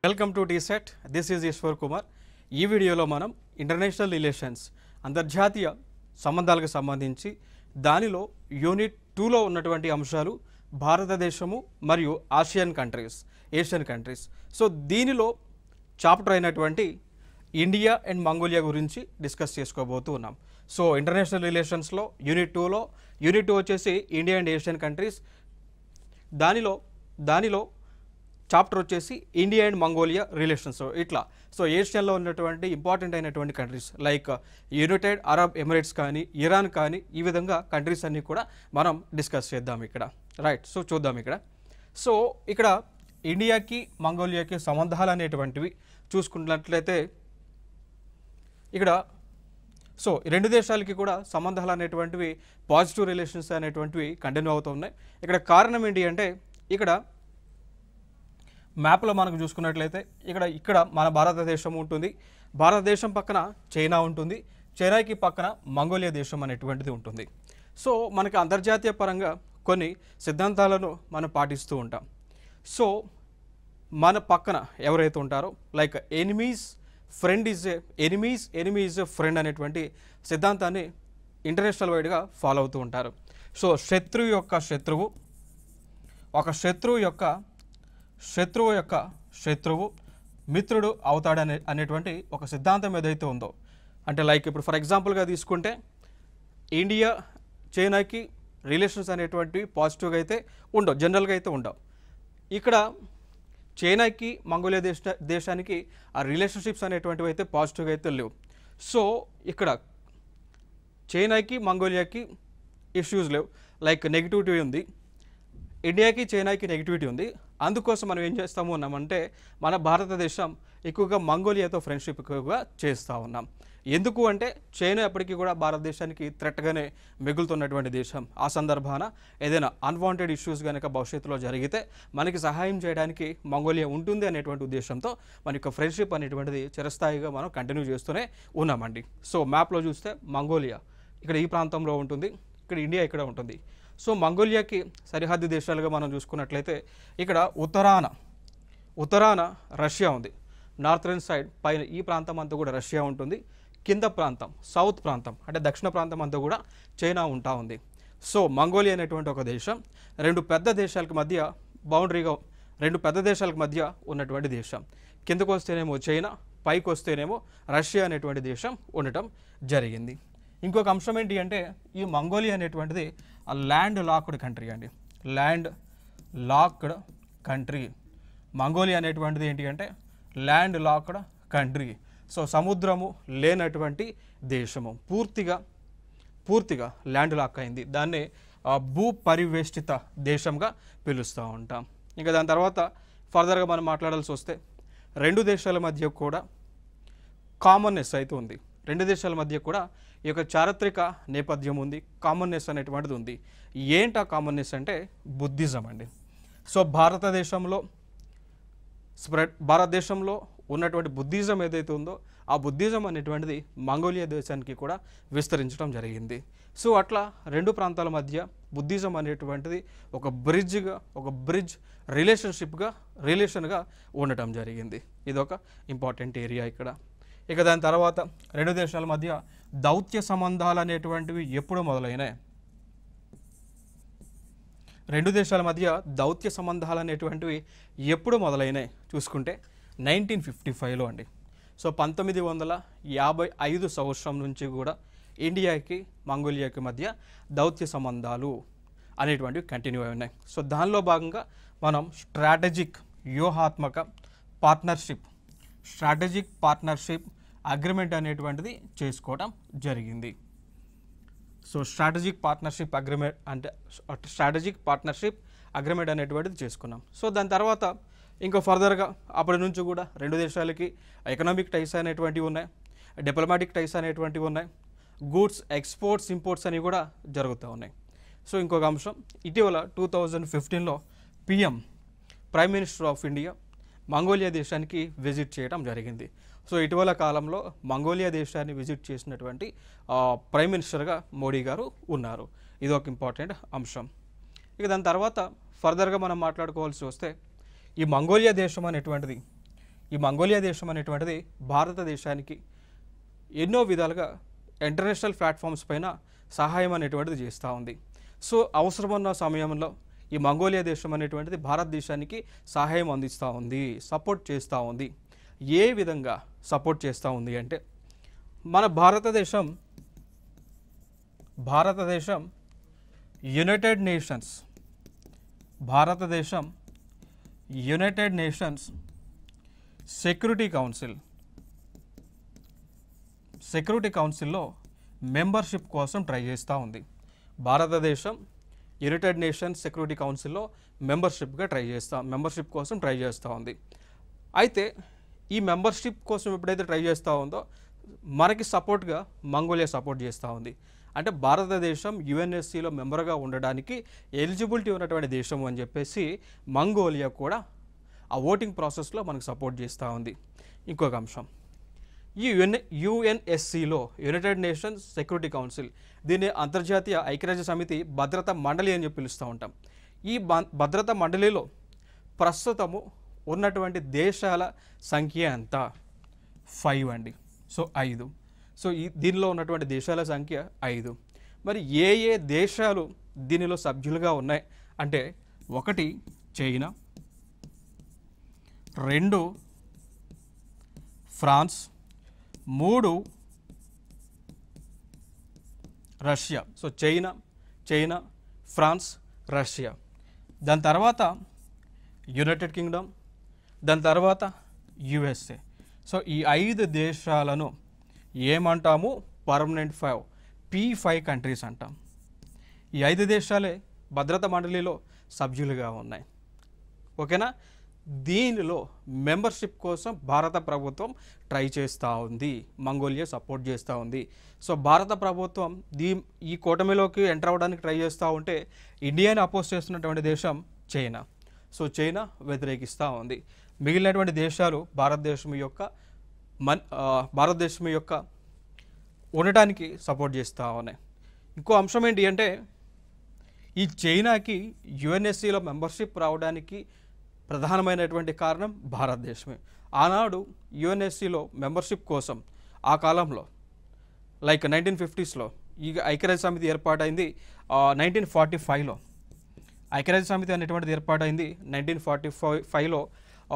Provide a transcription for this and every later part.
Welcome to TSET. This is Eshwar Kumar. ఈ వీడియోలో మనం ఇంటర్నేషనల్ రిలేషన్స్ అంతర్జాతీయ సంబంధాలకు సంబంధించి దానిలో యూనిట్ 2లో ఉన్నటువంటి అంశాలు భారతదేశము మరియు ఏషియన్ కంట్రీస్. సో దీనిలో చాప్టర్ అయినటువంటి ఇండియా అండ్ మంగోలియా గురించి డిస్కస్ చేసుకోబోతూ ఉన్నాం. సో ఇంటర్నేషనల్ రిలేషన్స్లో యూనిట్ 2 వచ్చేసి ఇండియా అండ్ ఏషియన్ కంట్రీస్. దానిలో చాప్టర్ వచ్చేసి India and Mongolia relations. So ఏషియాలో ఉన్నటువంటి ఇంపార్టెంట్ అయినటువంటి countries like United Arab Emirates కానీ, ఇరాన్ కానీ, ఈ విధంగా కంట్రీస్ అన్నీ కూడా మనం డిస్కస్ చేద్దాం ఇక్కడ. రైట్, సో చూద్దాం ఇక్కడ. సో ఇక్కడ ఇండియాకి మంగోలియాకి సంబంధాలు అనేటువంటివి చూసుకున్నట్లయితే ఇక్కడ సో రెండు దేశాలకి కూడా సంబంధాలు అనేటువంటివి పాజిటివ్ రిలేషన్స్ అనేటువంటివి కంటిన్యూ అవుతూ ఉన్నాయి. ఇక్కడ కారణం ఏంటి అంటే ఇక్కడ మ్యాప్లో మనకు చూసుకున్నట్లయితే ఇక్కడ మన భారతదేశం ఉంటుంది. భారతదేశం పక్కన చైనా ఉంటుంది. చైనాకి పక్కన మంగోలియా దేశం అనేటువంటిది ఉంటుంది. సో మనకి అంతర్జాతీయ పరంగా కొన్ని సిద్ధాంతాలను మనం పాటిస్తూ ఉంటాం. సో మన పక్కన ఎవరైతే ఉంటారో like enemy is a friend అనేటువంటి సిద్ధాంతాన్ని ఇంటర్నేషనల్ వైడ్గా ఫాలో అవుతూ ఉంటారు. సో శత్రువు యొక్క శత్రువు మిత్రుడు అవుతాడు అనేటువంటి ఒక సిద్ధాంతం ఏదైతే ఉందో, అంటే లైక్ ఇప్పుడు ఫర్ ఎగ్జాంపుల్గా తీసుకుంటే ఇండియా చైనాకి రిలేషన్స్ అనేటువంటివి పాజిటివ్గా అయితే ఉండవు, జనరల్గా అయితే ఉండవు. ఇక్కడ చైనాకి మంగోలియా దేశానికి ఆ రిలేషన్షిప్స్ అనేటువంటివి అయితే పాజిటివ్గా అయితే లేవు. సో ఇక్కడ చైనాకి మంగోలియాకి ఇష్యూస్ లేవు, లైక్ నెగిటివిటీ ఉంది. ఇండియాకి చైనాకి నెగిటివిటీ ఉంది. అందుకోసం మనం ఏం చేస్తాము ఉన్నామంటే మన భారతదేశం ఎక్కువగా మంగోలియాతో ఫ్రెండ్షిప్ ఎక్కువగా చేస్తూ ఉన్నాం. ఎందుకు అంటే చైనా ఎప్పటికీ కూడా భారతదేశానికి థ్రెట్గానే మిగులుతున్నటువంటి దేశం. ఆ సందర్భాన ఏదైనా అన్వాంటెడ్ ఇష్యూస్ కనుక భవిష్యత్తులో జరిగితే మనకి సహాయం చేయడానికి మంగోలియా ఉంటుంది అనేటువంటి ఉద్దేశంతో మన యొక్క ఫ్రెండ్షిప్ అనేటువంటిది చిరస్థాయిగా మనం కంటిన్యూ చేస్తూనే ఉన్నామండి. సో మ్యాప్లో చూస్తే మంగోలియా ఇక్కడ ఈ ప్రాంతంలో ఉంటుంది, ఇక్కడ ఇండియా ఇక్కడ ఉంటుంది. సో మంగోలియాకి సరిహద్దు దేశాలుగా మనం చూసుకున్నట్లయితే ఇక్కడ ఉత్తరాన రష్యా ఉంది. నార్థరన్ సైడ్ పైన ఈ ప్రాంతం అంతా కూడా రష్యా ఉంటుంది. కింద ప్రాంతం సౌత్ ప్రాంతం అంటే దక్షిణ ప్రాంతం అంతా కూడా చైనా ఉంటా ఉంది. సో మంగోలియా అనేటువంటి ఒక దేశం రెండు పెద్ద దేశాలకు మధ్య ఉన్నటువంటి దేశం. కిందకు వస్తేనేమో చైనా, పైకి వస్తేనేమో రష్యా అనేటువంటి దేశం ఉండటం జరిగింది. ఇంకొక అంశం ఏంటి అంటే ఈ మంగోలియా అనేటువంటిది ల్యాండ్ లాక్డ్ కంట్రీ అండి. మంగోలియా అనేటువంటిది ఏంటి అంటే ల్యాండ్ లాక్డ్ కంట్రీ. సో సముద్రము లేనటువంటి దేశము, పూర్తిగా ల్యాండ్ లాక్ అయింది. దాన్నే భూ పరివేష్టిత దేశంగా పిలుస్తూ ఉంటాం. ఇంకా దాని తర్వాత ఫర్దర్గా మనం మాట్లాడాల్సి వస్తే రెండు దేశాల మధ్య కూడా కామన్నెస్ అయితే ఉంది. రెండు దేశాల మధ్య కూడా ఈ యొక్క చారిత్రక నేపథ్యం ఉంది, కామన్నెస్ అనేటువంటిది ఉంది. ఏంటా కామన్నెస్ అంటే బుద్ధిజం అండి. సో భారతదేశంలో ఉన్నటువంటి బుద్ధిజం ఏదైతే ఉందో ఆ బుద్ధిజం అనేటువంటిది మంగోలియా దేశానికి కూడా విస్తరించడం జరిగింది. సో అట్లా రెండు ప్రాంతాల మధ్య బుద్ధిజం అనేటువంటిది ఒక బ్రిడ్జ్ రిలేషన్గా ఉండటం జరిగింది. ఇదొక ఇంపార్టెంట్ ఏరియా ఇక్కడ. ఇక దాని తర్వాత రెండు దేశాల మధ్య దౌత్య సంబంధాలు అనేటువంటివి ఎప్పుడు మొదలైనాయి? రెండు దేశాల మధ్య దౌత్య సంబంధాలు అనేటువంటివి ఎప్పుడు మొదలైనాయి చూసుకుంటే 1955లో అండి. సో 1955 సంవత్సరం నుంచి కూడా ఇండియాకి మంగోలియాకి మధ్య దౌత్య సంబంధాలు అనేటువంటివి కంటిన్యూ అయి ఉన్నాయి. సో దానిలో భాగంగా మనం స్ట్రాటజిక్ పార్ట్నర్షిప్ అగ్రిమెంట్ అనేటువంటిది చేసుకోవడం జరిగింది. సో స్ట్రాటజిక్ పార్ట్నర్షిప్ అగ్రిమెంట్ అనేటువంటిది చేసుకున్నాం. సో దాని తర్వాత ఇంకా ఫర్దర్గా అప్పటి నుంచి కూడా రెండు దేశాలకి ఎకనామిక్ టైస్ అనేటువంటివి ఉన్నాయి, డిప్లొమాటిక్ టైస్ అనేటువంటివి ఉన్నాయి, గూడ్స్ ఎక్స్పోర్ట్స్ ఇంపోర్ట్స్ అని కూడా జరుగుతూ ఉన్నాయి. సో ఇంకొక అంశం, ఇటీవల 2015లో prime minister of India Mongolia దేశానికి విజిట్ చేయడం జరిగింది. సో ఇటీవల కాలంలో మంగోలియా దేశాన్ని విజిట్ చేసినటువంటి ప్రైమ్ మినిస్టర్గా మోడీ గారు ఉన్నారు. ఇది ఒక ఇంపార్టెంట్ అంశం. ఇక దాని తర్వాత ఫర్దర్గా మనం మాట్లాడుకోవాల్సి వస్తే ఈ మంగోలియా దేశం అనేటువంటిది ఈ మంగోలియా దేశం అనేటువంటిది భారతదేశానికి ఎన్నో విధాలుగా ఇంటర్నేషనల్ ప్లాట్ఫామ్స్ పైన సహాయం అనేటువంటిది చేస్తూ ఉంది. సో అవసరమున్న సమయంలో ఈ మంగోలియా దేశం అనేటువంటిది భారతదేశానికి సహాయం అందిస్తూ ఉంది, సపోర్ట్ చేస్తూ ఉంది. ఏ విధంగా సపోర్ట్ చేస్తూ ఉంది అంటే, మన భారతదేశం యునైటెడ్ నేషన్స్ సెక్యూరిటీ కౌన్సిల్లో మెంబర్షిప్ కోసం ట్రై చేస్తూ ఉంది. భారతదేశం యునైటెడ్ నేషన్స్ సెక్యూరిటీ కౌన్సిల్లో మెంబర్షిప్ కోసం ట్రై చేస్తూ ఉంది. అయితే ఈ మెంబర్షిప్ కోసం ఎప్పుడైతే ట్రై చేస్తూ ఉందో మనకి సపోర్ట్గా మంగోలియా సపోర్ట్ చేస్తూ ఉంది. అంటే భారతదేశం యుఎన్ఎస్సిలో మెంబర్గా ఉండడానికి ఎలిజిబిలిటీ ఉన్నటువంటి దేశం అని చెప్పేసి మంగోలియా కూడా ఆ ఓటింగ్ ప్రాసెస్లో మనకు సపోర్ట్ చేస్తూ ఉంది. ఇంకొక అంశం, ఈ యుఎన్ఎస్సిలో యునైటెడ్ నేషన్స్ సెక్యూరిటీ కౌన్సిల్, దీన్ని అంతర్జాతీయ ఐక్యరాజ్య సమితి భద్రతా మండలి అని చెప్పి పిలుస్తూ ఉంటాం. ఈ భద్రతా మండలిలో ప్రస్తుతము ఉన్నటువంటి దేశాల సంఖ్య ఎంత? 5 అండి. సో 5. సో దీనిలో ఉన్నటువంటి దేశాల సంఖ్య 5. మరి ఏ దేశాలు దీనిలో సభ్యులుగా ఉన్నాయి అంటే, 1 China, 2 France, 3 Russia. So China, France, Russia. దాని తర్వాత యునైటెడ్ కింగ్డమ్, దాని తర్వాత యుఎస్ఏ. సో ఈ 5 దేశాలను ఏమంటాము? పర్మనెంట్ 5, P5 కంట్రీస్ అంటాం. ఈ 5 దేశాలే భద్రతా మండలిలో సభ్యులుగా ఉన్నాయి. ఓకేనా? దీనిలో మెంబర్షిప్ కోసం భారత ప్రభుత్వం ట్రై చేస్తూ ఉంది, మంగోలియా సపోర్ట్ చేస్తూ ఉంది. సో భారత ప్రభుత్వం ఈ కూటమిలోకి ఎంటర్ అవ్వడానికి ట్రై చేస్తూ ఉంటే ఇండియాని అపోజ్ చేస్తున్నటువంటి దేశం చైనా. సో చైనా వ్యతిరేకిస్తూ ఉంది. మిగిలినటువంటి దేశాలు భారతదేశం యొక్క ఉండటానికి సపోర్ట్ చేస్తూ ఉన్నాయి. ఇంకో అంశం ఏంటి అంటే, ఈ చైనాకి యుఎన్ఎస్సిలో మెంబర్షిప్ రావడానికి ప్రధానమైనటువంటి కారణం భారతదేశమే. ఆనాడు యుఎన్ఎస్సిలో మెంబర్షిప్ కోసం ఆ కాలంలో లైక్ 1950స్లో ఈ ఐక్యరాజ్య సమితి ఏర్పాటైంది. 1945లో ఐక్యరాజ్య సమితి అనేటువంటిది ఏర్పాటైంది. 1945లో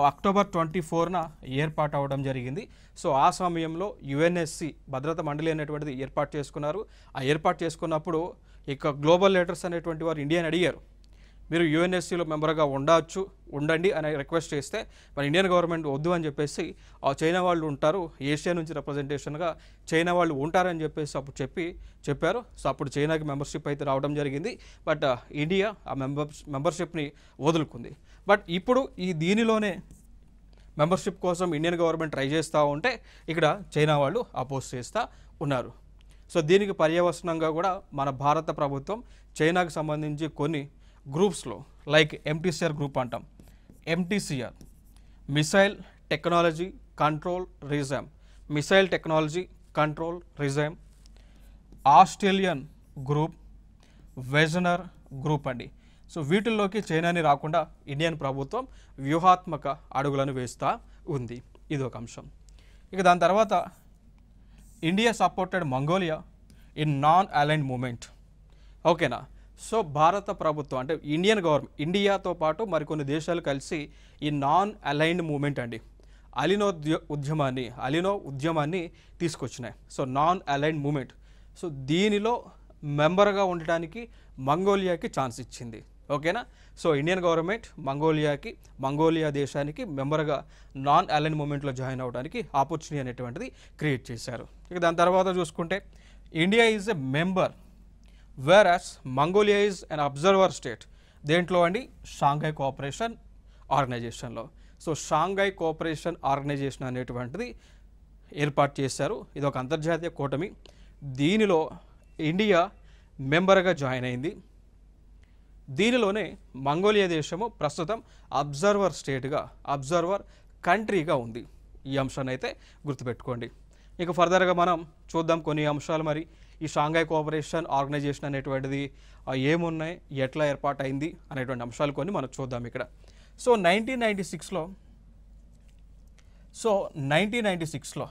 అక్టోబర్ 24న ఏర్పాటు అవ్వడం జరిగింది. సో ఆ సమయంలో యుఎన్ఎస్సి భద్రతా మండలి అనేటువంటిది ఏర్పాటు చేసుకున్నారు. ఆ ఏర్పాటు చేసుకున్నప్పుడు ఇక గ్లోబల్ లీడర్స్ అనేటువంటి వారు ఇండియాని అడిగారు, మీరు యుఎన్ఎస్సిలో మెంబర్గా ఉండండి అని రిక్వెస్ట్ చేస్తే మరి ఇండియన్ గవర్నమెంట్ వద్దు అని చెప్పేసి చైనా వాళ్ళు ఉంటారు, ఏషియా నుంచి రిప్రజెంటేషన్గా చైనా వాళ్ళు ఉంటారని చెప్పేసి అప్పుడు చెప్పారు. సో అప్పుడు చైనాకి మెంబర్షిప్ అయితే రావడం జరిగింది. బట్ ఇండియా ఆ మెంబర్షిప్ని వదులుకుంది. బట్ ఇప్పుడు దీనిలోనే మెంబర్షిప్ కోసం ఇండియన్ గవర్నమెంట్ ట్రై చేస్తూ ఉంటే ఇక్కడ చైనా వాళ్ళు అపోజ్ చేస్తూ ఉన్నారు. సో దీనికి పర్యవసనంగా కూడా మన భారత ప్రభుత్వం చైనాకు సంబంధించి కొన్ని గ్రూప్స్లో లైక్ ఎంటీసీఆర్ గ్రూప్ అంటాం, MTCR missile technology control regime, Australian group, Wassenaar group అండి. సో వీటిల్లోకి చైనాని రాకుండా ఇండియన్ ప్రభుత్వం వ్యూహాత్మక అడుగులను వేస్తూ ఉంది. ఇది ఒక అంశం. ఇక దాని తర్వాత India supported Mongolia in non aligned moment. ఓకేనా? సో భారత ప్రభుత్వం అంటే ఇండియన్ గవర్నమెంట్ ఇండియాతో పాటు మరికొన్ని దేశాలు కలిసి ఈ నాన్ అలైన్డ్ మూమెంట్ అండి అలినో ఉద్యమాన్ని తీసుకొచ్చినాయి. So non aligned movement. So దీనిలో మెంబర్గా ఉండటానికి మంగోలియాకి ఛాన్స్ ఇచ్చింది. ఓకేనా? సో ఇండియన్ గవర్నమెంట్ మంగోలియా దేశానికి మెంబర్గా నాన్ అలైన్డ్ మూమెంట్లో జాయిన్ అవ్వడానికి ఆపర్చునిటీ అనేటువంటిది క్రియేట్ చేశారు. ఇక దాని తర్వాత చూసుకుంటే India is a member whereas Mongolia is an observer state. దేంట్లో అండి? షాంఘై కోఆపరేషన్ ఆర్గనైజేషన్లో. సో షాంఘై కోఆపరేషన్ ఆర్గనైజేషన్ అనేటువంటిది ఏర్పాటు చేశారు. ఇది ఒక అంతర్జాతీయ కూటమి. దీనిలో ఇండియా మెంబర్గా జాయిన్ అయింది. దీనిలోనే మంగోలియా దేశము ప్రస్తుతం అబ్జర్వర్ కంట్రీగా ఉంది. ఈ అంశాన్ని అయితే గుర్తుపెట్టుకోండి. ఇక ఫర్దర్గా మనం చూద్దాం కొన్ని అంశాలు. మరి ఈ షాంఘై కోఆపరేషన్ ఆర్గనైజేషన్ అనేటువంటిది ఏమున్నాయి, ఎట్లా ఏర్పాటైంది అనేటువంటి అంశాలు కొన్ని మనం చూద్దాం ఇక్కడ. సో 1996లో సో 1996లో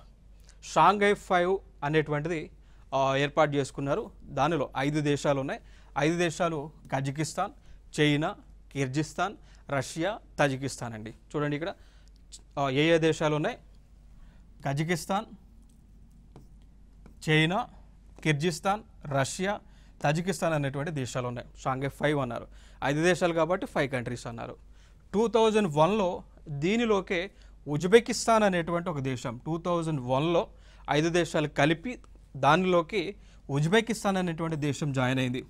షాంఘై 5 అనేటువంటిది ఏర్పాటు చేసుకున్నారు. దానిలో 5 దేశాలు ఉన్నాయి. 5 దేశాలు Kazakhstan, China, Kyrgyzstan, Russia, Tajikistan అండి. చూడండి ఇక్కడ ఏ ఏ దేశాలు ఉన్నాయి. Kazakhstan, China, Kyrgyzstan, Russia, Tajikistan అనేటువంటి దేశాలు ఉన్నాయి. షాంఘై 5 అన్నారు. 5 దేశాలు కాబట్టి 5 కంట్రీస్ అన్నారు. 2001లో దీనిలోకే ఉజ్బెకిస్తాన్ అనేటువంటి ఒక దేశం 2001లో 5 దేశాలు కలిపి దానిలోకి ఉజ్బెకిస్తాన్ అనేటువంటి దేశం జాయిన్ అయింది.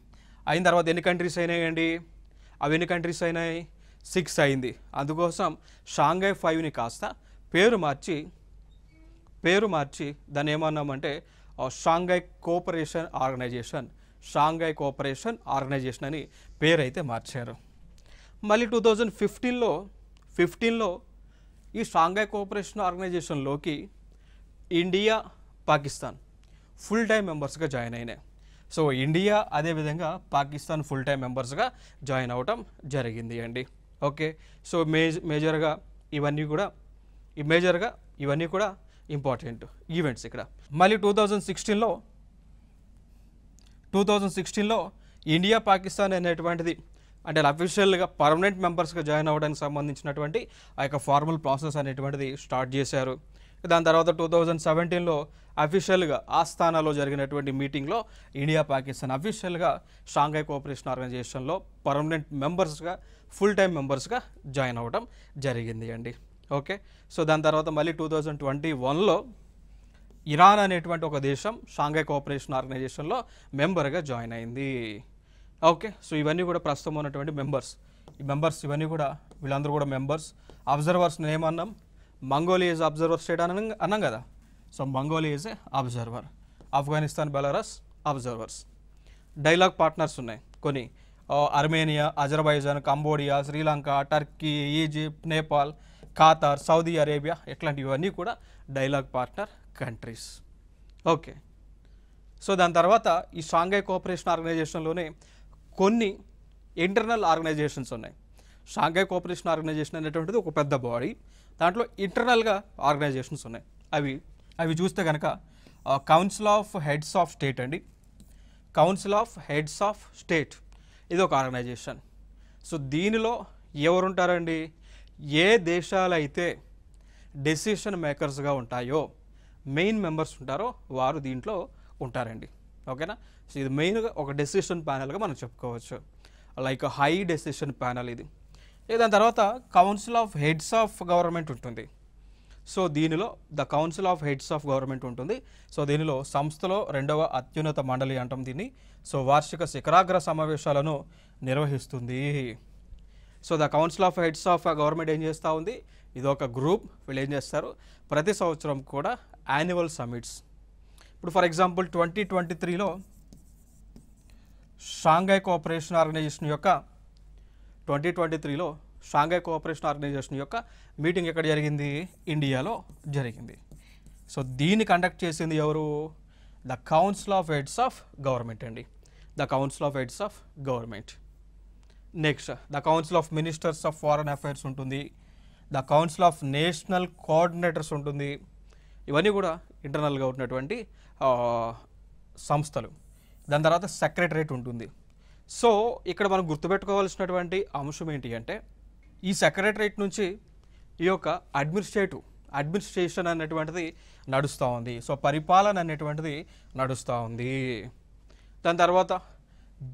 అయిన తర్వాత ఎన్ని కంట్రీస్ అయినాయండి? అవి ఎన్ని కంట్రీస్ అయినాయి? 6 అయింది. అందుకోసం షాంఘై 5ని కాస్త పేరు మార్చి దాన్ని ఏమన్నామంటే Shanghai cooperation organisation, Shanghai cooperation organisation అని పేరు అయితే మార్చారు. మళ్ళీ 2015లో ఈ షాంఘై కోఆపరేషన్ ఆర్గనైజేషన్లోకి ఇండియా, పాకిస్తాన్ ఫుల్ టైం మెంబర్స్గా జాయిన్ అయినాయి. సో ఇండియా అదేవిధంగా పాకిస్తాన్ ఫుల్ టైం మెంబర్స్గా జాయిన్ అవ్వటం జరిగింది అండి. ఓకే, సో మేజర్గా ఇవన్నీ కూడా ఇంపార్టెంట్ ఈవెంట్స్ ఇక్కడ. మళ్ళీ 2016లో ఇండియా, పాకిస్తాన్ అనేటువంటిది అంటే అఫీషియల్గా పర్మనెంట్ మెంబర్స్గా జాయిన్ అవ్వడానికి సంబంధించినటువంటి ఆ యొక్క ఫార్మల్ ప్రాసెస్ అనేటువంటిది స్టార్ట్ చేశారు. దాని తర్వాత 2017లో అఫీషియల్గా ఆస్థానాలో జరిగినటువంటి మీటింగ్లో ఇండియా, పాకిస్తాన్ అఫీషియల్గా షాంఘై కోఆపరేషన్ ఆర్గనైజేషన్లో పర్మనెంట్ మెంబర్స్గా ఫుల్ టైం మెంబర్స్గా జాయిన్ అవ్వడం జరిగింది అండి. ఓకే, సో దాని తర్వాత మళ్ళీ 2021లో ఇరాన్ అనేటువంటి ఒక దేశం షాంఘై కోఆపరేషన్ ఆర్గనైజేషన్లో మెంబర్గా జాయిన్ అయింది. ఓకే, సో ఇవన్నీ కూడా ప్రస్తుతం ఉన్నటువంటి మెంబర్స్. ఇవన్నీ కూడా వీళ్ళందరూ కూడా మెంబర్స్. అబ్జర్వర్స్ ఏమన్నాం? మంగోలియా ఈజ్ అబ్జర్వర్ స్టేట్ అన్నాం కదా. So Mongolia is a observer, Afghanistan, Belarus observers. Dialogue partners ఉన్నాయి కొన్ని, Armenia, Azerbaijan, Cambodia, Sri Lanka, Turkey, Egypt, Nepal, Qatar, Saudi Arabia ఇట్లాంటివన్నీ కూడా dialogue partner countries. Okay, so దాని తర్వాత ఈ షాంఘై కోఆపరేషన్ ఆర్గనైజేషన్లోనే కొన్ని ఇంటర్నల్ ఆర్గనైజేషన్స్ ఉన్నాయి. షాంఘై కోఆపరేషన్ ఆర్గనైజేషన్ అనేటువంటిది ఒక పెద్ద బాడీ. దాంట్లో ఇంటర్నల్గా ఆర్గనైజేషన్స్ ఉన్నాయి. అవి చూస్తే కనుక council of heads of state అండి. Council of heads of state ఇది ఒక ఆర్గనైజేషన్. సో దీనిలో ఎవరు ఉంటారండి? ఏ దేశాలైతే డెసిషన్ మేకర్స్గా ఉంటాయో, మెయిన్ మెంబర్స్ ఉంటారో వారు దీంట్లో ఉంటారండి. ఓకేనా? సో ఇది మెయిన్గా ఒక డెసిషన్ ప్యానల్గా మనం చెప్పుకోవచ్చు, లైక్ హై డెసిషన్ ప్యానల్ ఇది. దాని తర్వాత council of heads of government ఉంటుంది. సో దీనిలో the council of heads of government ఉంటుంది. సో దీనిలో సంస్థలో 2వ అత్యున్నత మండలి అంటాం దీన్ని. సో వార్షిక శిఖరాగ్ర సమావేశాలను నిర్వహిస్తుంది. So the council of heads of government ఏం చేస్తూ ఉంది? ఇది ఒక గ్రూప్. వీళ్ళు ఏం చేస్తారు? ప్రతి సంవత్సరం కూడా యాన్యువల్ సమిట్స్. ఇప్పుడు ఫర్ ఎగ్జాంపుల్ 2023లో షాంఘై కోఆపరేషన్ ఆర్గనైజేషన్ యొక్క మీటింగ్ ఎక్కడ జరిగింది? ఇండియాలో జరిగింది. సో దీన్ని కండక్ట్ చేసింది ఎవరు? The council of heads of government అండి. The council of heads of government. Next the council of ministers of foreign affairs ఉంటుంది. The council of national coordinators ఉంటుంది. ఇవన్నీ కూడా ఇంటర్నల్గా ఉన్నటువంటి సంస్థలు. దాని తర్వాత సెక్రటరేట్ ఉంటుంది. సో ఇక్కడ మనం గుర్తుపెట్టుకోవాల్సినటువంటి అంశం ఏంటి అంటే, ఈ సెక్రటరేట్ నుంచి ఈ యొక్క అడ్మినిస్ట్రేషన్ అనేటువంటిది నడుస్తూ ఉంది. సో పరిపాలన అనేటువంటిది నడుస్తూ ఉంది. దాని తర్వాత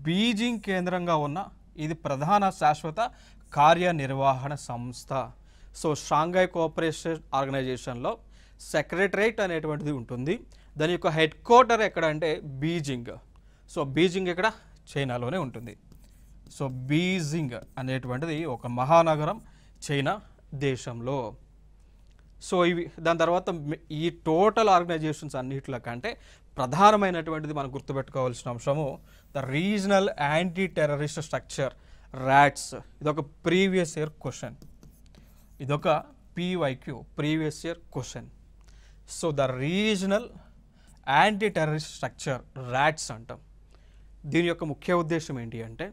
బీజింగ్ కేంద్రంగా ఉన్న ఇది ప్రధాన శాశ్వత కార్యనిర్వహణ సంస్థ. సో షాంఘై కోఆపరేషన్ ఆర్గనైజేషన్లో సెక్రటరేట్ అనేటువంటిది ఉంటుంది. దాని యొక్క హెడ్ క్వార్టర్ ఎక్కడ అంటే బీజింగ్. సో బీజింగ్ ఇక్కడ చైనాలోనే ఉంటుంది. సో బీజింగ్ అనేటువంటిది ఒక మహానగరం చైనా దేశంలో. సో ఇవి దాని తర్వాత ఈ టోటల్ ఆర్గనైజేషన్స్ అన్నింటిలో కంటే ప్రధానమైనటువంటిది మనం గుర్తుపెట్టుకోవాల్సిన అంశము the regional anti terrorist structure rats. ఇదొక ప్రీవియస్ ఇయర్ క్వశ్చన్. ఇదొక PYQ previous year question. So the regional anti terrorist structure rats అంటాం. దీని యొక్క ముఖ్య ఉద్దేశం ఏంటి అంటే,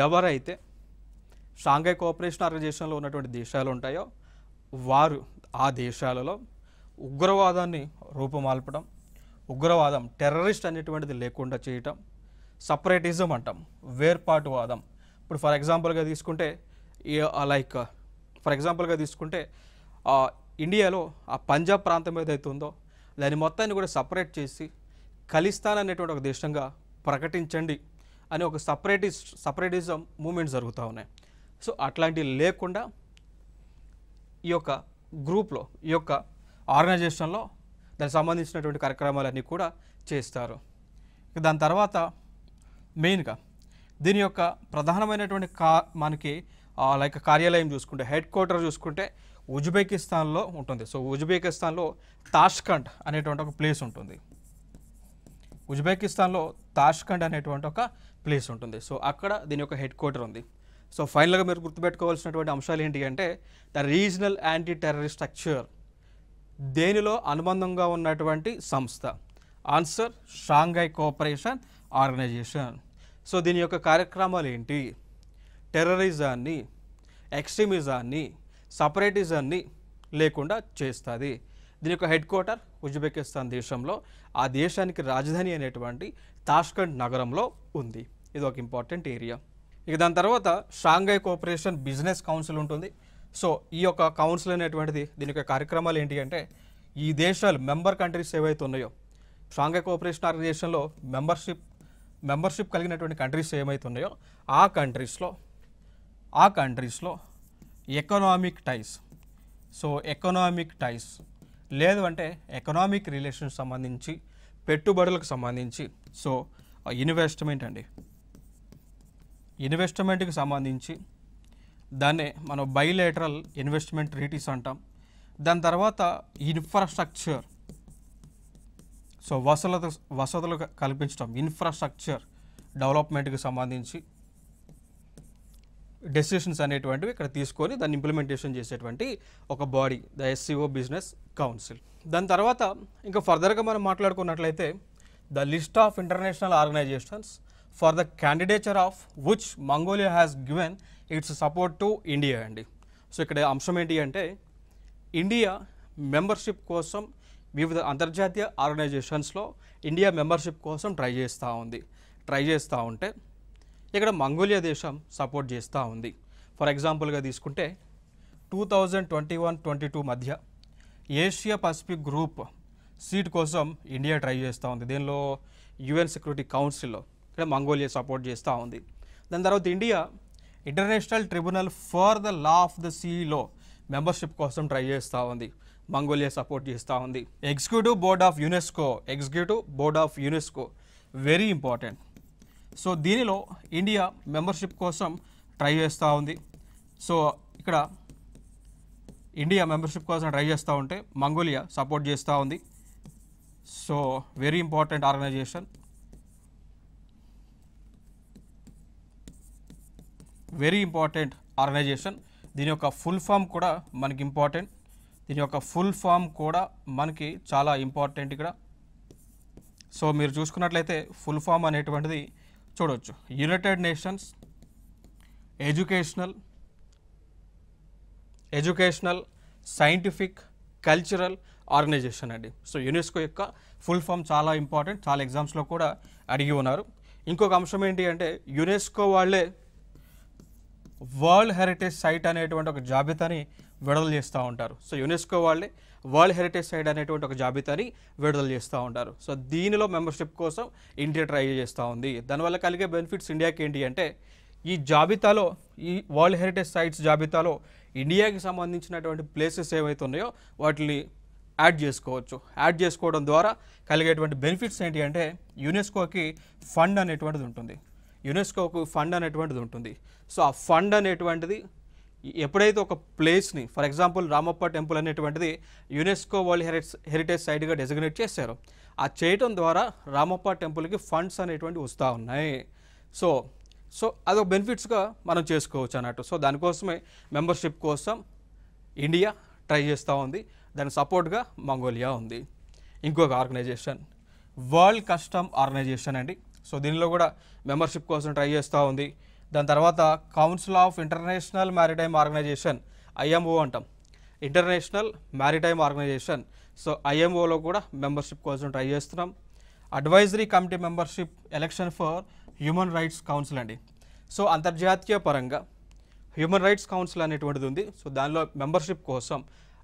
ఎవరైతే షాంఘై కోఆపరేషన్ ఆర్గనైజేషన్లో ఉన్నటువంటి దేశాలు ఉంటాయో వారు ఆ దేశాలలో ఉగ్రవాదాన్ని రూపుమాల్పడం, ఉగ్రవాదం టెర్రరిస్ట్ అనేటువంటిది లేకుండా చేయటం, సపరేటిజం అంటాం, వేర్పాటువాదం. ఇప్పుడు ఫర్ ఎగ్జాంపుల్గా తీసుకుంటే ఇండియాలో ఆ పంజాబ్ ప్రాంతం ఏదైతే ఉందో దాని మొత్తాన్ని కూడా సపరేట్ చేసి ఖలిస్తాన్ అనేటువంటి ఒక దేశంగా ప్రకటించండి అని ఒక సపరేటిజం మూమెంట్ జరుగుతూ ఉన్నాయి. సో అట్లాంటివి లేకుండా ఈ యొక్క గ్రూప్లో, ఈ యొక్క ఆర్గనైజేషన్లో దానికి సంబంధించినటువంటి కార్యక్రమాలన్నీ కూడా చేస్తారు. దాని తర్వాత మెయిన్గా దీని యొక్క ప్రధానమైనటువంటి మనకి కార్యాలయం చూసుకుంటే, హెడ్ క్వార్టర్ చూసుకుంటే ఉజ్బెకిస్తాన్లో ఉంటుంది. సో ఉజ్బెకిస్తాన్లో తాష్కండ్ అనేటువంటి ఒక ప్లేస్ ఉంటుంది. ఉజ్బెకిస్తాన్లో తాష్కండ్ అనేటువంటి ఒక ప్లేస్ ఉంటుంది. సో అక్కడ దీని యొక్క హెడ్ క్వార్టర్ ఉంది. సో ఫైనల్గా మీరు గుర్తుపెట్టుకోవాల్సినటువంటి అంశాలు ఏంటి అంటే, the regional anti terrorist structure, దేనిలో అనుబంధంగా ఉన్నటువంటి సంస్థ. Answer Shanghai cooperation organisation. So దీని యొక్క కార్యక్రమాలు ఏంటి? టెర్రరిజాన్ని, ఎక్స్ట్రీమిజాన్ని, సపరేటిజాన్ని లేకుండా చేస్తుంది. దీని యొక్క హెడ్ క్వార్టర్ ఉజ్బెకిస్తాన్ దేశంలో, ఆ దేశానికి రాజధాని అనేటువంటి తాష్కండ్ నగరంలో ఉంది. ఇది ఒక ఇంపార్టెంట్ ఏరియా. ఇక దాని తర్వాత షాంఘై కోఆపరేషన్ బిజినెస్ కౌన్సిల్ ఉంటుంది. సో ఈ యొక్క కౌన్సిల్ అనేటువంటిది దీని యొక్క కార్యక్రమాలు ఏంటి అంటే, ఈ దేశాలు మెంబర్ కంట్రీస్ ఏవైతే ఉన్నాయో, షాంఘై కోఆపరేషన్ ఆర్గనైజేషన్లో మెంబర్షిప్ కలిగినటువంటి కంట్రీస్ ఏమైతే ఉన్నాయో ఆ కంట్రీస్లో ఎకనామిక్ టైస్, సో ఎకనామిక్ టైస్ లేదు అంటే ఎకనామిక్ రిలేషన్స్ సంబంధించి, పెట్టుబడులకు సంబంధించి, సో ఇన్వెస్ట్మెంట్కి సంబంధించి దాన్నే మనం బైలేటరల్ ఇన్వెస్ట్మెంట్ ట్రీటీస్ అంటాం. దాని తర్వాత ఇన్ఫ్రాస్ట్రక్చర్, సో వసతులు కల్పించడం, ఇన్ఫ్రాస్ట్రక్చర్ డెవలప్మెంట్కి సంబంధించి డెసిషన్స్ అనేటువంటివి ఇక్కడ తీసుకొని దాన్ని ఇంప్లిమెంటేషన్ చేసేటువంటి ఒక body, the SCO business council. దాని తర్వాత ఇంకా ఫర్దర్గా మనం మాట్లాడుకున్నట్లయితే the list of international organisations for the candidature of which Mongolia has given its support to India అండి. సో ఇక్కడ అంశం ఏంటి అంటే, ఇండియా మెంబర్షిప్ కోసం వివిధ అంతర్జాతీయ ఆర్గనైజేషన్స్లో ఇండియా మెంబర్షిప్ కోసం ట్రై చేస్తూ ఉంటే ఇక్కడ మంగోలియా దేశం సపోర్ట్ చేస్తూ ఉంది. ఫర్ ఎగ్జాంపుల్గా తీసుకుంటే 2021-22 మధ్య ఏషియా పసిఫిక్ గ్రూప్ సీట్ కోసం ఇండియా ట్రై చేస్తూ ఉంది. దీనిలో UN సెక్యూరిటీ కౌన్సిల్లో ఇక్కడ మంగోలియా సపోర్ట్ చేస్తూ ఉంది. దాని తర్వాత India international tribunal for the law of the సీలో మెంబర్షిప్ కోసం ట్రై చేస్తూ ఉంది. మంగోలియా సపోర్ట్ చేస్తూ ఉంది. Executive board of UNESCO very important. So దీనిలో ఇండియా మెంబర్షిప్ కోసం ట్రై చేస్తూ ఉంది. సో ఇక్కడ ఇండియా మెంబర్షిప్ కోసం ట్రై చేస్తూ ఉంటే మంగోలియా సపోర్ట్ చేస్తూ ఉంది. So very important organisation. దీని యొక్క ఫుల్ ఫామ్ కూడా మనకి చాలా ఇంపార్టెంట్ ఇక్కడ. సో మీరు చూసుకున్నట్లయితే ఫుల్ ఫామ్ అనేటువంటిది చూడవచ్చు, united nations educational scientific cultural organisation అండి. సో యునెస్కో యొక్క ఫుల్ ఫామ్ చాలా ఇంపార్టెంట్, చాలా ఎగ్జామ్స్లో కూడా అడిగి ఉన్నారు. ఇంకొక అంశం ఏంటి అంటే, యునెస్కో వాళ్ళే వరల్డ్ హెరిటేజ్ సైట్ అనేటువంటి ఒక జాబితాని విడుదల చేస్తూ ఉంటారు. సో యునెస్కో వాళ్ళే వరల్డ్ హెరిటేజ్ సైట్ అనేటువంటి ఒక జాబితాని విడుదల చేస్తూ ఉంటారు. సో దీనిలో మెంబర్షిప్ కోసం ఇండియా ట్రై చేస్తూ ఉంది. దానివల్ల కలిగే బెనిఫిట్స్ ఇండియాకి ఏంటి అంటే, ఈ వరల్డ్ హెరిటేజ్ సైట్స్ జాబితాలో ఇండియాకి సంబంధించినటువంటి ప్లేసెస్ ఏవైతే ఉన్నాయో వాటిని యాడ్ చేసుకోవడం ద్వారా కలిగేటువంటి బెనిఫిట్స్ ఏంటి అంటే, యునెస్కోకి ఫండ్ అనేటువంటిది ఉంటుంది. సో ఆ ఫండ్ అనేటువంటిది ఎప్పుడైతే ఒక ప్లేస్ని, ఫర్ ఎగ్జాంపుల్ రామప్ప టెంపుల్ అనేటువంటిది యునెస్కో వరల్డ్ హెరిటేజ్ సైట్గా డెసిగ్నేట్ చేశారు. ఆ చేయటం ద్వారా రామప్ప టెంపుల్కి ఫండ్స్ అనేటువంటి వస్తూ ఉన్నాయి. సో అదొక బెనిఫిట్స్గా మనం చేసుకోవచ్చు అన్నట్టు. సో దానికోసమే మెంబర్షిప్ కోసం ఇండియా ట్రై చేస్తూ ఉంది. దానికి సపోర్ట్గా మంగోలియా ఉంది. ఇంకొక ఆర్గనైజేషన్ వరల్డ్ కస్టమ్ ఆర్గనైజేషన్ అండి. సో దీనిలో కూడా మెంబర్షిప్ కోసం ట్రై చేస్తూ ఉంది. దాని తర్వాత council of international maritime organisation, IMO అంటాం. ఇంటర్నేషనల్ మ్యారిటైమ్ ఆర్గనైజేషన్, సో ఐఎంఓలో కూడా మెంబర్షిప్ కోసం ట్రై చేస్తున్నాం. Advisory committee membership election for human rights council అండి. సో అంతర్జాతీయ పరంగా హ్యూమన్ రైట్స్ కౌన్సిల్ అనేటువంటిది ఉంది. సో దానిలో మెంబర్షిప్ కోసం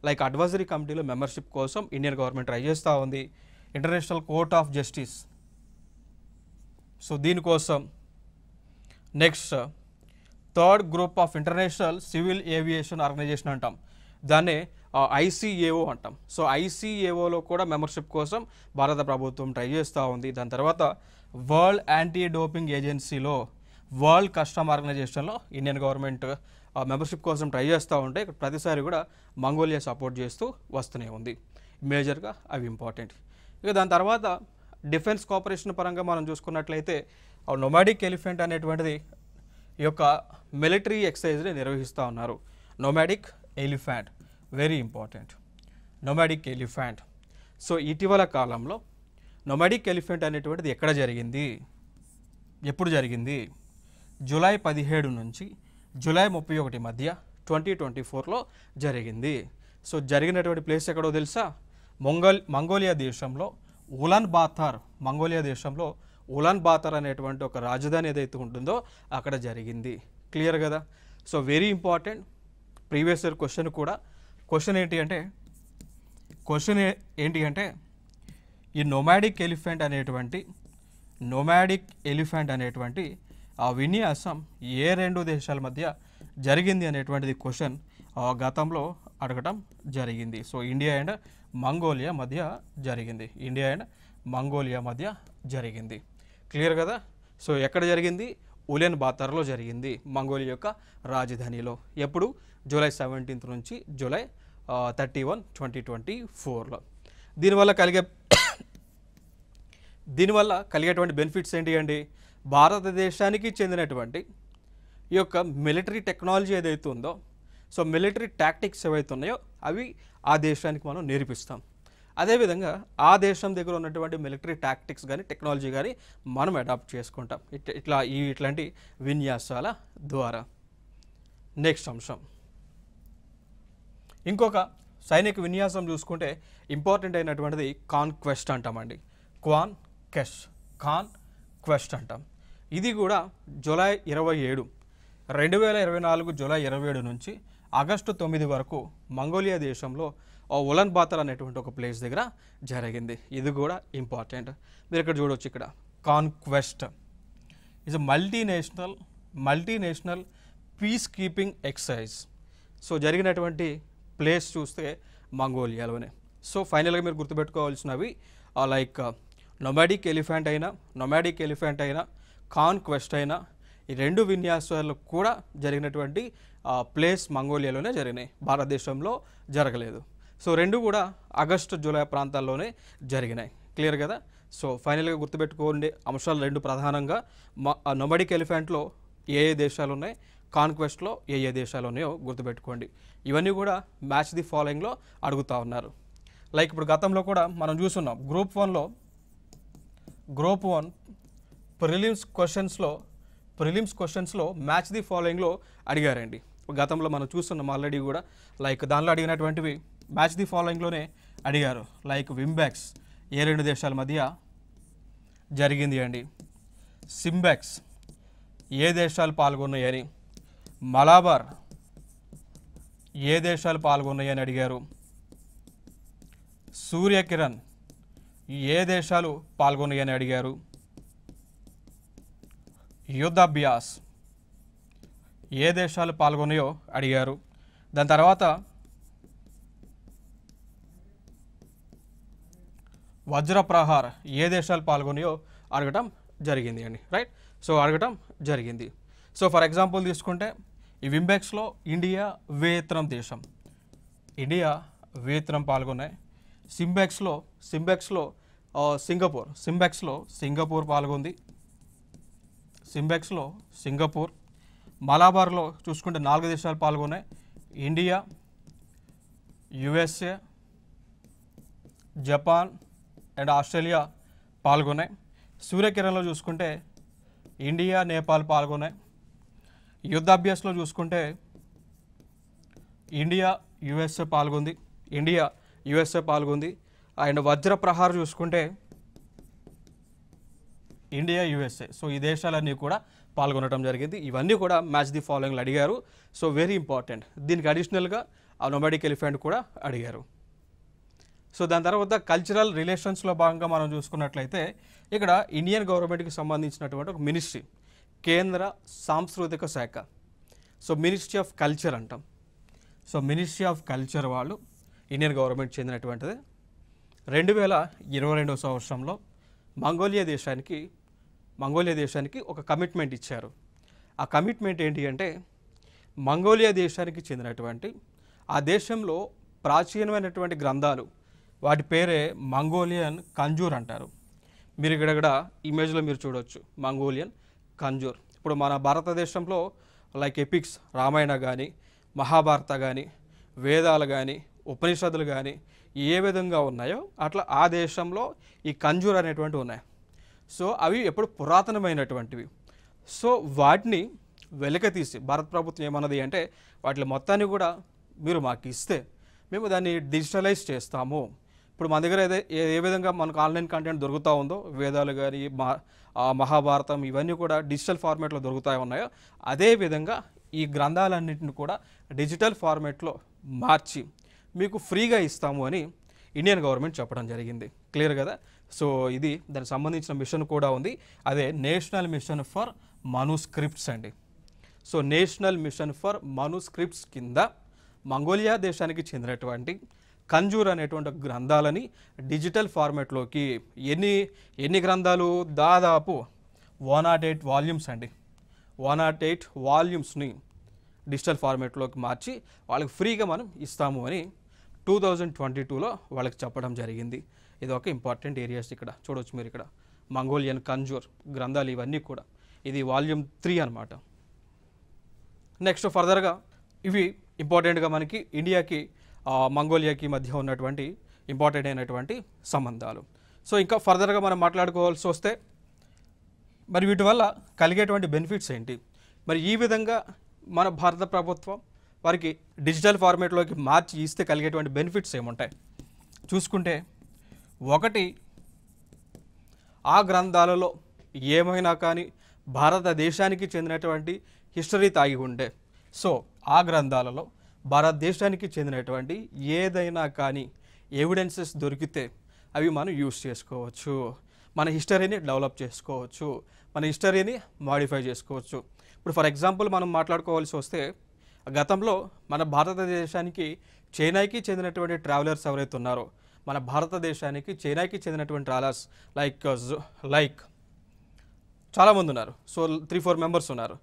లైక్ అడ్వైజరీ కమిటీలో మెంబర్షిప్ కోసం ఇండియన్ గవర్నమెంట్ ట్రై చేస్తూ ఉంది. International court of justice, so దీనికోసం. Next third group of international civil aviation organisation అంటాం, దాన్నే ఐసీఏఓ అంటాం. సో ఐసీఏఓలో కూడా మెంబర్షిప్ కోసం భారత ప్రభుత్వం ట్రై చేస్తూ ఉంది. దాని తర్వాత వరల్డ్ యాంటీ డోపింగ్ ఏజెన్సీలో, వరల్డ్ కస్టమ్ ఆర్గనైజేషన్లో ఇండియన్ గవర్నమెంట్ మెంబర్షిప్ కోసం ట్రై చేస్తూ ఉంటే ప్రతిసారి కూడా మంగోలియా సపోర్ట్ చేస్తూ వస్తూనే ఉంది. మేజర్గా అవి ఇంపార్టెంట్. ఇక దాని తర్వాత డిఫెన్స్ కోఆపరేషన్ పరంగా మనం చూసుకున్నట్లయితే నొమాడిక్ ఎలిఫెంట్ అనేటువంటిది ఈ యొక్క మిలిటరీ ఎక్సర్సైజ్ని నిర్వహిస్తూ ఉన్నారు. Nomadic elephant very important. Nomadic elephant. So ఇటీవల కాలంలో నొమాడిక్ ఎలిఫెంట్ అనేటువంటిది ఎక్కడ జరిగింది, ఎప్పుడు జరిగింది? జూలై 17 నుంచి జూలై 31 మధ్య 2024లో జరిగింది. సో జరిగినటువంటి ప్లేస్ ఎక్కడో తెలుసా? మంగోలియా దేశంలో ఉలాన్ బాతార్, మంగోలియా దేశంలో ఉలాన్ బాతార్ అనేటువంటి ఒక రాజధాని ఏదైతే ఉంటుందో అక్కడ జరిగింది. క్లియర్ కదా? So very important. Previous year question కూడా. క్వశ్చన్ ఏంటి అంటే ఈ నొమాడిక్ ఎలిఫెంట్ అనేటువంటి ఆ విన్యాసం ఏ రెండు దేశాల మధ్య జరిగింది అనేటువంటిది క్వశ్చన్ గతంలో అడగటం జరిగింది. సో ఇండియా అండ్ మంగోలియా మధ్య జరిగింది. ఇండియా అండ్ మంగోలియా మధ్య జరిగింది. క్లియర్ కదా? సో ఎక్కడ జరిగింది? ఉలాన్ బాతార్లో జరిగింది, మంగోలియా యొక్క రాజధానిలో. ఎప్పుడు? జూలై 17 నుంచి జూలై 31, 2024లో. దీనివల్ల కలిగేటువంటి బెనిఫిట్స్ ఏంటి అండి? భారతదేశానికి చెందినటువంటి ఈ యొక్క మిలిటరీ టెక్నాలజీ ఏదైతే ఉందో, సో మిలిటరీ టాక్టిక్స్ ఏవైతే ఉన్నాయో అవి ఆ దేశానికి మనం నేర్పిస్తాం. అదేవిధంగా ఆ దేశం దగ్గర ఉన్నటువంటి మిలిటరీ టాక్టిక్స్ కానీ టెక్నాలజీ కానీ మనం అడాప్ట్ చేసుకుంటాం ఇట్లాంటి విన్యాసాల ద్వారా. నెక్స్ట్ అంశం, ఇంకొక సైనిక విన్యాసం చూసుకుంటే ఇంపార్టెంట్ అయినటువంటిది కాన్క్వెస్ట్ అంటామండి. కాన్క్వెస్ట్ అంటాం. ఇది కూడా జూలై 27, 2024 జూలై 27 నుంచి ఆగస్టు 9 వరకు మంగోలియా దేశంలో ఉలాన్ బాతార్ అనేటువంటి ఒక ప్లేస్ దగ్గర జరిగింది. ఇది కూడా ఇంపార్టెంట్. మీరు ఇక్కడ చూడవచ్చు, ఇక్కడ conquest is multinational piece keeping exercise. So జరిగినటువంటి ప్లేస్ చూస్తే మంగోలియాలోనే. సో ఫైనల్గా మీరు గుర్తుపెట్టుకోవాల్సినవి లైక్ నొమాడిక్ ఎలిఫెంట్ అయినా కాన్క్వెస్ట్ అయినా ఈ రెండు విన్యాసాలు కూడా జరిగినటువంటి ప్లేస్ మంగోలియాలోనే జరిగినాయి, భారతదేశంలో జరగలేదు. సో రెండు కూడా ఆగస్టు జూలై ప్రాంతాల్లోనే జరిగినాయి. క్లియర్ కదా? సో ఫైనల్గా గుర్తుపెట్టుకోండి అంశాలు రెండు ప్రధానంగా. నొమాడిక్ ఎలిఫెంట్లో ఏ దేశాలు ఉన్నాయి, కాన్క్వెస్ట్లో ఏ దేశాలు ఉన్నాయో గుర్తుపెట్టుకోండి. ఇవన్నీ కూడా మ్యాచ్ ది ఫాలోయింగ్లో అడుగుతూ ఉన్నారు. లైక్ ఇప్పుడు గతంలో కూడా మనం చూస్తున్నాం గ్రూప్ 1 ప్రిలిమ్స్ క్వశ్చన్స్లో మ్యాచ్ ది ఫాలోయింగ్లో అడిగారండి. గతంలో మనం చూస్తున్నాం ఆల్రెడీ కూడా. లైక్ దానిలో అడిగినటువంటివి మ్యాచ్ ది ఫాలోయింగ్లోనే అడిగారు. లైక్ వింబెక్స్ ఏ రెండు దేశాల మధ్య జరిగింది అండి, సింబెక్స్ ఏ దేశాలు పాల్గొన్నాయని, మలాబార్ ఏ దేశాలు పాల్గొన్నాయని అడిగారు, సూర్యకిరణ్ ఏ దేశాలు పాల్గొన్నాయని అడిగారు, యుద్ధాభ్యాస్ ఏ దేశాలు పాల్గొన్నాయో అడిగారు. దాని తర్వాత వజ్రప్రహార్ ఏ దేశాలు పాల్గొన్నాయో అడగటం జరిగింది అండి. రైట్? సో అడగటం జరిగింది. సో ఫర్ ఎగ్జాంపుల్ తీసుకుంటే ఈ వింబెక్స్లో ఇండియా వియత్నాం పాల్గొన్నాయి. సింబెక్స్లో సింగపూర్ పాల్గొంది. సింగపూర్. మలాబార్లో చూసుకుంటే 4 దేశాలు పాల్గొన్నాయి, India, USA, Japan and Australia పాల్గొన్నాయి. సూర్యకిరణ్లో చూసుకుంటే ఇండియా, నేపాల్ పాల్గొన్నాయి. యుద్ధాభ్యాస్లో చూసుకుంటే ఇండియా, యుఎస్ఏ పాల్గొంది, ఇండియా యుఎస్ఏ పాల్గొంది. అండ్ వజ్ర ప్రహార్ చూసుకుంటే ఇండియా యుఎస్ఏ. సో ఈ దేశాలన్నీ కూడా పాల్గొనడం జరిగింది. ఇవన్నీ కూడా మ్యాచ్ ది ఫాలోయింగ్లు అడిగారు. So very important. దీనికి అడిషనల్గా ఆ నొమాడిక్ ఎలిఫెంట్ కూడా అడిగారు. సో దాని తర్వాత కల్చరల్ రిలేషన్స్లో భాగంగా మనం చూసుకున్నట్లయితే ఇక్కడ ఇండియన్ గవర్నమెంట్కి సంబంధించినటువంటి ఒక మినిస్ట్రీ, కేంద్ర సాంస్కృతిక శాఖ. సో మినిస్ట్రీ ఆఫ్ కల్చర్ అంటాం. సో మినిస్ట్రీ ఆఫ్ కల్చర్ వాళ్ళు ఇండియన్ గవర్నమెంట్ చెందినటువంటిది. 2022 సంవత్సరంలో మంగోలియా దేశానికి ఒక కమిట్మెంట్ ఇచ్చారు. ఆ కమిట్మెంట్ ఏంటి అంటే మంగోలియా దేశానికి చెందినటువంటి ఆ దేశంలో ప్రాచీనమైనటువంటి గ్రంథాలు, వాటి పేరే మంగోలియన్ కంజూర్ అంటారు. మీరు ఇక్కడ ఇమేజ్లో మీరు చూడవచ్చు మంగోలియన్ కంజూర్. ఇప్పుడు మన భారతదేశంలో లైక్ ఎపిక్స్, రామాయణ కానీ, మహాభారత కానీ, వేదాలు కానీ, ఉపనిషత్తులు కానీ ఏ విధంగా ఉన్నాయో అట్లా ఆ దేశంలో ఈ కంజూర్ అనేటువంటివి ఉన్నాయి. సో అవి ఎప్పుడు పురాతనమైనటువంటివి. సో వాటిని వెలికితీసి భారత ప్రభుత్వం ఏమన్నది అంటే వాటి మొత్తాన్ని కూడా మీరు మాకు ఇస్తే మేము దాన్ని డిజిటలైజ్ చేస్తాము. ఇప్పుడు మన దగ్గర ఏ విధంగా మనకు ఆన్లైన్ కంటెంట్ దొరుకుతూ ఉందో, వేదాలు కానీ మహాభారతం ఇవన్నీ కూడా డిజిటల్ ఫార్మేట్లో దొరుకుతూ ఉన్నాయో అదేవిధంగా ఈ గ్రంథాలన్నింటిని కూడా డిజిటల్ ఫార్మేట్లో మార్చి మీకు ఫ్రీగా ఇస్తాము అని ఇండియన్ గవర్నమెంట్ చెప్పడం జరిగింది. క్లియర్ కదా? సో ఇది దానికి సంబంధించిన మిషన్ కూడా ఉంది. అదే నేషనల్ మిషన్ ఫర్ మనుస్క్రిప్ట్స్ అండి. So national mission for manuscripts కింద మంగోలియా దేశానికి చెందినటువంటి కంజూర్ అనేటువంటి గ్రంథాలని డిజిటల్ ఫార్మేట్లోకి ఎన్ని గ్రంథాలు, దాదాపు 108 వాల్యూమ్స్ అండి. 108 వాల్యూమ్స్ని డిజిటల్ ఫార్మేట్లోకి మార్చి వాళ్ళకి ఫ్రీగా మనం ఇస్తాము అని 2022లో వాళ్ళకి చెప్పడం జరిగింది. ఇది ఒక ఇంపార్టెంట్ ఏరియాస్. ఇక్కడ చూడవచ్చు మీరు, ఇక్కడ మంగోలియన్ కంజూర్ గ్రంథాలు ఇవన్నీ కూడా, ఇది వాల్యూమ్ 3 అనమాట. నెక్స్ట్ ఫర్దర్గా ఇవి ఇంపార్టెంట్గా మనకి ఇండియాకి మంగోలియాకి మధ్య ఉన్నటువంటి ఇంపార్టెంట్ అయినటువంటి సంబంధాలు. సో ఇంకా ఫర్దర్గా మనం మాట్లాడుకోవాల్సి వస్తే మరి వీటి వల్ల కలిగేటువంటి బెనిఫిట్స్ ఏంటి, మరి ఈ విధంగా మన భారత ప్రభుత్వం వారికి డిజిటల్ ఫార్మేట్లోకి మార్చి ఇస్తే కలిగేటువంటి బెనిఫిట్స్ ఏముంటాయి చూసుకుంటే, ఒకటి, ఆ గ్రంథాలలో ఏమైనా కానీ భారతదేశానికి చెందినటువంటి హిస్టరీ తాగి ఉండే, సో ఆ గ్రంథాలలో భారతదేశానికి చెందినటువంటి ఏదైనా కానీ ఎవిడెన్సెస్ దొరికితే అవి మనం యూస్ చేసుకోవచ్చు, మన హిస్టరీని డెవలప్ చేసుకోవచ్చు, మన హిస్టరీని మాడిఫై చేసుకోవచ్చు. ఇప్పుడు ఫర్ ఎగ్జాంపుల్ మనం మాట్లాడుకోవాల్సి వస్తే గతంలో మన భారతదేశానికి చైనాకి చెందినటువంటి ట్రావెలర్స్ ఎవరైతే ఉన్నారో, మన భారతదేశానికి చైనాకి చెందినటువంటి ట్రావెలర్స్ లైక్ చాలామంది ఉన్నారు. సో 3-4 మెంబర్స్ ఉన్నారు.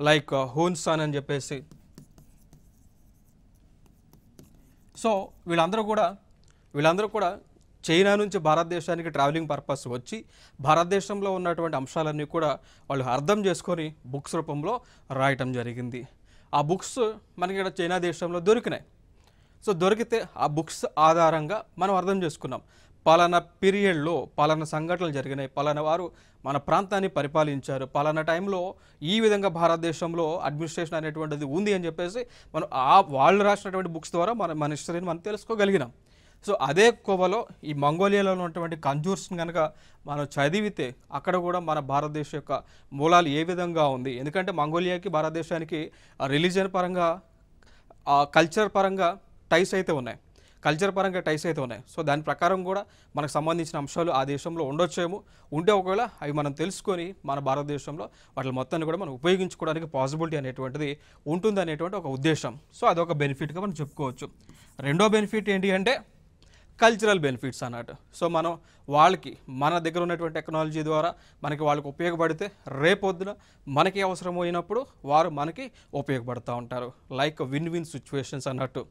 లైక్ హూన్సాన్ అని చెప్పేసి. సో వీళ్ళందరూ కూడా చైనా నుంచి భారతదేశానికి ట్రావెలింగ్ పర్పస్ వచ్చి భారతదేశంలో ఉన్నటువంటి అంశాలన్నీ కూడా వాళ్ళు అర్థం చేసుకొని బుక్స్ రూపంలో రాయటం జరిగింది. ఆ బుక్స్ మనకి ఇక్కడ చైనా దేశంలో దొరికినాయి. సో దొరికితే ఆ బుక్స్ ఆధారంగా మనం అర్థం చేసుకున్నాం, పలానా పీరియడ్లో పలానా సంఘటనలు జరిగినాయి, పలానా వారు మన ప్రాంతాన్ని పరిపాలించారు, పలానా టైంలో ఈ విధంగా భారతదేశంలో అడ్మినిస్ట్రేషన్ అనేటువంటిది ఉంది అని చెప్పేసి మనం వాళ్ళు రాసినటువంటి బుక్స్ ద్వారా మన హిస్టరీని మనం తెలుసుకోగలిగినాం. సో అదే కోవలో ఈ మంగోలియాలో ఉన్నటువంటి కంజూర్స్ని కనుక మనం చదివితే అక్కడ కూడా మన భారతదేశం యొక్క మూలాలు ఏ విధంగా ఉంది, ఎందుకంటే మంగోలియాకి భారతదేశానికి రిలీజియన్ పరంగా కల్చర్ పరంగా టైస్ అయితే ఉన్నాయి. సో దాని ప్రకారం కూడా మనకు సంబంధించిన అంశాలు ఆ దేశంలో ఉండొచ్చేమో, ఉంటే ఒకవేళ అవి మనం తెలుసుకొని మన భారతదేశంలో వాటి మొత్తాన్ని కూడా మనం ఉపయోగించుకోవడానికి పాసిబిలిటీ అనేటువంటిది ఉంటుంది అనేటువంటి ఒక ఉద్దేశం. సో అదొక బెనిఫిట్గా మనం చెప్పుకోవచ్చు. రెండో బెనిఫిట్ ఏంటి అంటే కల్చరల్ బెనిఫిట్స్ అన్నట్టు. సో మనం వాళ్ళకి మన దగ్గర ఉన్నటువంటి టెక్నాలజీ ద్వారా వాళ్ళకి ఉపయోగపడితే రేపొద్దున మనకి అవసరం అయినప్పుడు వారు మనకి ఉపయోగపడుతూ ఉంటారు. లైక్ విన్ విన్ సిచ్యువేషన్స్ అన్నట్టు.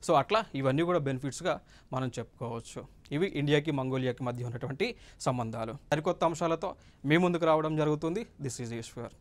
సో అట్లా ఇవన్నీ కూడా బెనిఫిట్స్గా మనం చెప్పుకోవచ్చు. ఇవి ఇండియాకి మంగోలియాకి మధ్య ఉన్నటువంటి సంబంధాలు. సరికొత్త అంశాలతో మీ ముందుకు రావడం జరుగుతుంది. This is Eshwar.